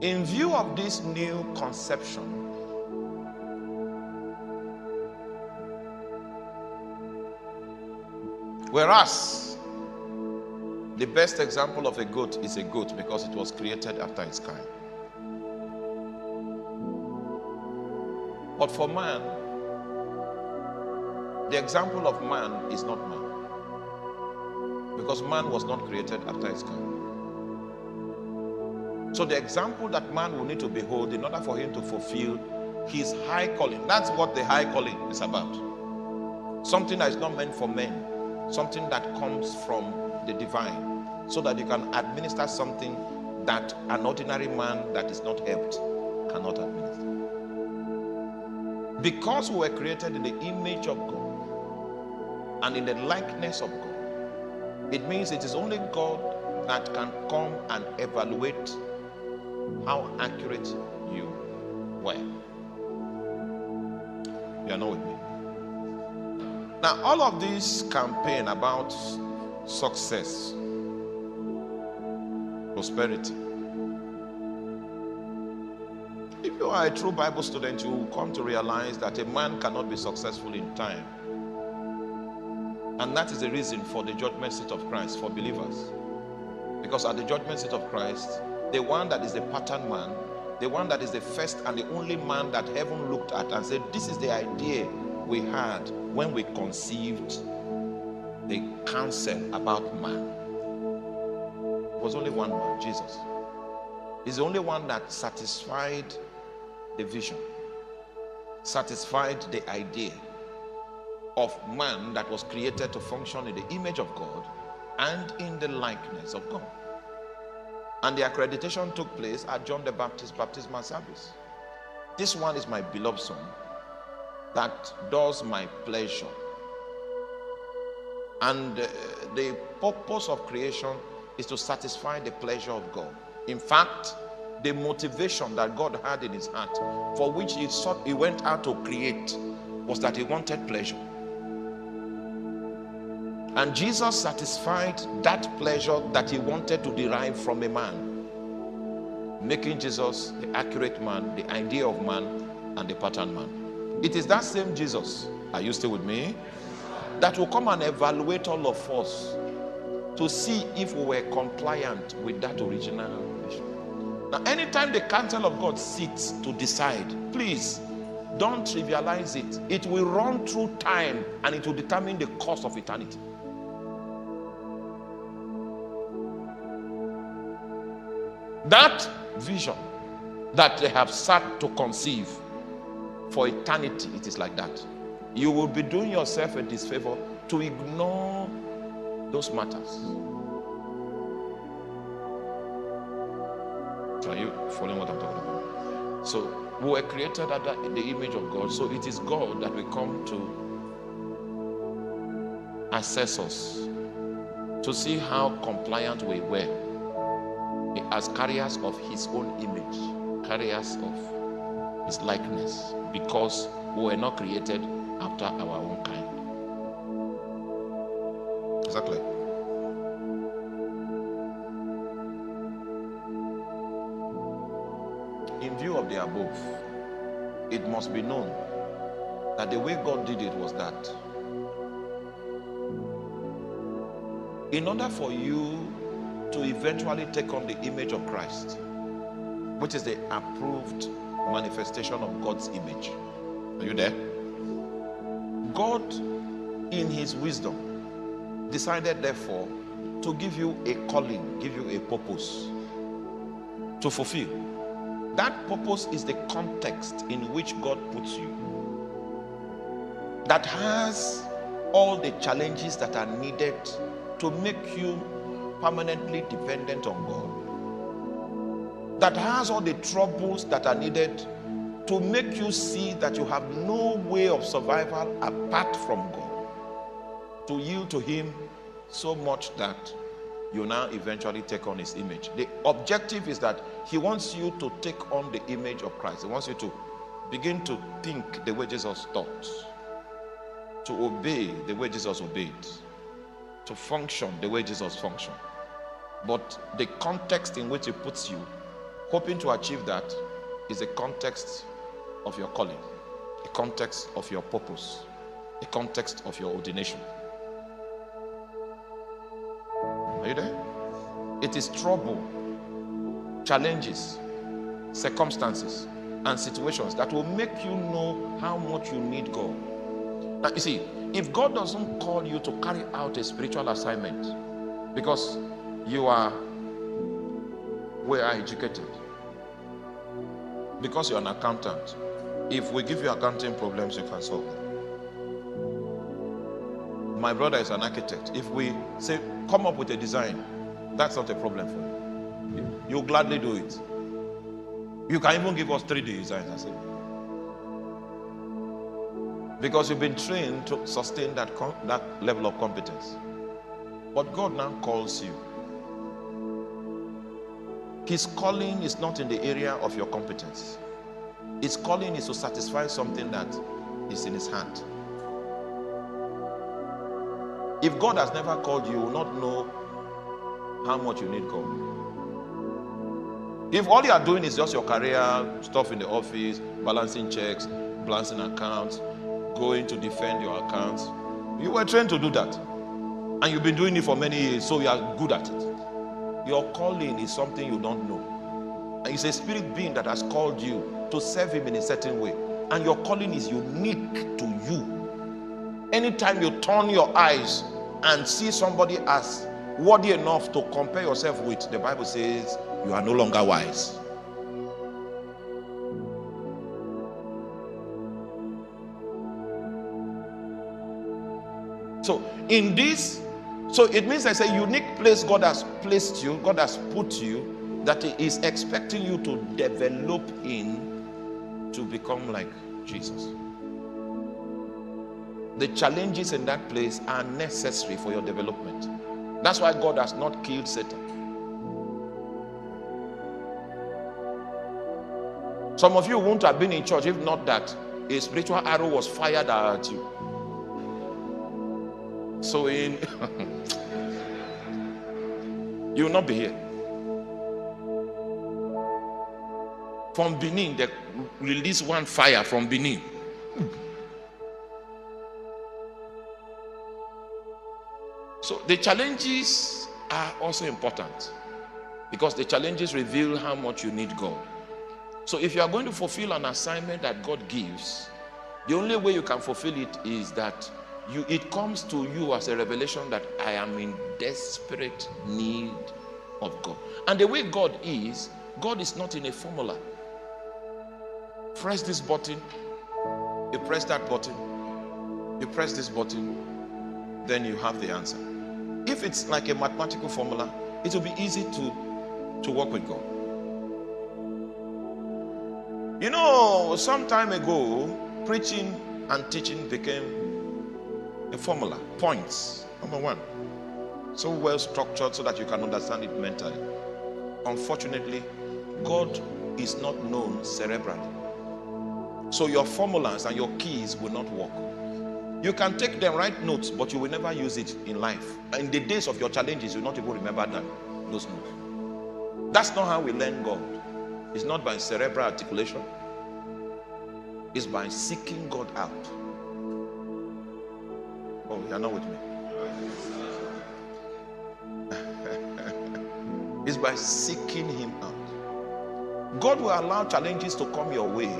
In view of this new conception, whereas the best example of a goat is a goat because it was created after its kind. But for man, the example of man is not man, because man was not created after its kind. So the example that man will need to behold in order for him to fulfill his high calling, that's what the high calling is about. Something that is not meant for men, something that comes from the divine, so that you can administer something that an ordinary man that is not helped cannot administer. Because we were created in the image of God and in the likeness of God, it means it is only God that can come and evaluate how accurate you were. You are not with me. Now, all of this campaign about success, prosperity. If you are a true Bible student, you will come to realize that a man cannot be successful in time. And that is the reason for the judgment seat of Christ for believers. Because at the judgment seat of Christ, the one that is the pattern man, the one that is the first and the only man that heaven looked at and said, this is the idea we had when we conceived the counsel about man. It was only one man, Jesus. He's the only one that satisfied the vision, satisfied the idea of man that was created to function in the image of God and in the likeness of God. And the accreditation took place at John the Baptist's baptismal service. This one is my beloved son that does my pleasure. And the purpose of creation is to satisfy the pleasure of God. In fact, the motivation that God had in his heart, for which he went out to create, was that he wanted pleasure. And Jesus satisfied that pleasure that he wanted to derive from a man, making Jesus the accurate man, the idea of man, and the pattern man. It is that same Jesus, are you still with me, that will come and evaluate all of us to see if we were compliant with that original vision. Now, anytime the counsel of God sits to decide, please don't trivialize it. It will run through time and it will determine the course of eternity. That vision that they have sat to conceive for eternity, it is like that. You will be doing yourself a disfavor to ignore those matters. Are you following what I'm talking about? So we were created in the image of God. So it is God that will come to assess us, to see how compliant we were as carriers of his own image, carriers of his likeness, because we were not created after our own kind. Exactly. In view of the above, it must be known that the way God did it was that in order for you to eventually take on the image of Christ, which is the approved manifestation of God's image. Are you there? God, in his wisdom, decided therefore to give you a calling, give you a purpose to fulfill. That purpose is the context in which God puts you, that has all the challenges that are needed to make you permanently dependent on God, that has all the troubles that are needed to make you see that you have no way of survival apart from God, to yield to him so much that you now eventually take on his image. The objective is that he wants you to take on the image of Christ. He wants you to begin to think the way Jesus thought, to obey the way Jesus obeyed, to function the way Jesus functioned. But the context in which he puts you hoping to achieve that is a context of your calling, a context of your purpose, a context of your ordination. Are you there? It is trouble, challenges, circumstances, and situations that will make you know how much you need God. Now, you see, if God doesn't call you to carry out a spiritual assignment because you are well educated, because you're an accountant, if we give you accounting problems, you can solve them. My brother is an architect. If we say, come up with a design, that's not a problem for you. You'll gladly do it. You can even give us 3D designs, I say. Because you've been trained to sustain that level of competence. But God now calls you. His calling is not in the area of your competence. His calling is to satisfy something that is in his hand. If God has never called you, you will not know how much you need God. If all you are doing is just your career, stuff in the office, balancing checks, balancing accounts, going to defend your accounts, you were trained to do that. And you've been doing it for many years, so you are good at it. Your calling is something you don't know. And it's a spirit being that has called you to serve him in a certain way. And your calling is unique to you. Anytime you turn your eyes and see somebody as worthy enough to compare yourself with, the Bible says you are no longer wise. So in this, so it means there's a unique place God has placed you, God has put you, that He is expecting you to develop in to become like Jesus. The challenges in that place are necessary for your development. That's why God has not killed Satan. Some of you wouldn't have been in church if not that a spiritual arrow was fired at you. So you will not be here. From Benin, they released one fire from Benin. So the challenges are also important because the challenges reveal how much you need God. So if you are going to fulfill an assignment that God gives, the only way you can fulfill it is that it comes to you as a revelation that I am in desperate need of God. And the way God is not in a formula. Press this button, you press that button, you press this button, then you have the answer. If it's like a mathematical formula, it will be easy to work with God. You know, some time ago, preaching and teaching became a formula, points. Number one, so well structured so that you can understand it mentally. Unfortunately, God is not known cerebrally. So your formulas and your keys will not work. You can take them, write notes, but you will never use it in life. In the days of your challenges, you will not even remember those notes. That's not how we learn God. It's not by cerebral articulation. It's by seeking God out. Oh, you are not with me. It's by seeking Him out. God will allow challenges to come your way,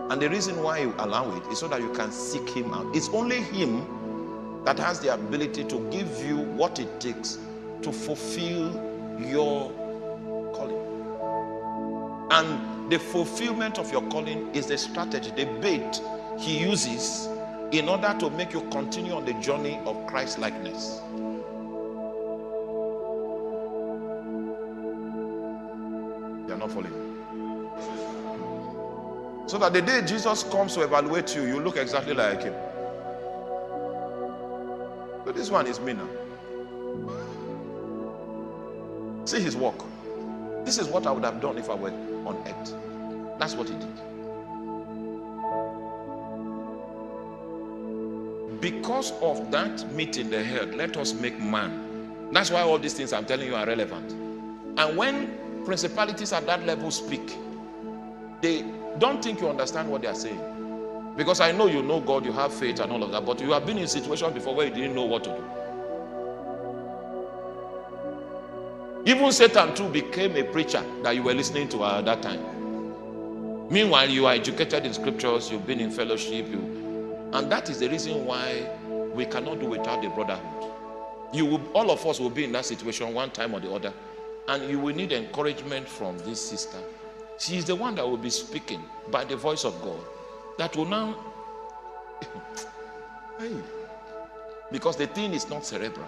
and the reason why He will allow it is so that you can seek Him out. It's only Him that has the ability to give you what it takes to fulfill your calling. And the fulfillment of your calling is the strategy, the bait He uses in order to make you continue on the journey of Christ-likeness. You are not following. So that the day Jesus comes to evaluate you, you look exactly like Him. But this one is me now. See His work. This is what I would have done if I were on earth. That's what He did. Because of that meeting they held, let us make man. That's why all these things I'm telling you are relevant. And when principalities at that level speak, they don't think you understand what they are saying. Because I know you know God, you have faith and all of that, but you have been in situations before where you didn't know what to do. Even Satan too became a preacher that you were listening to at that time. Meanwhile, you are educated in scriptures, you've been in fellowship, and that is the reason why we cannot do without the brotherhood. All of us will be in that situation one time or the other, and you will need encouragement from this sister. She is the one that will be speaking by the voice of God. That will now, because the thing is not cerebral.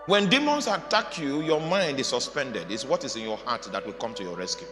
When demons attack you, your mind is suspended. It's what is in your heart that will come to your rescue.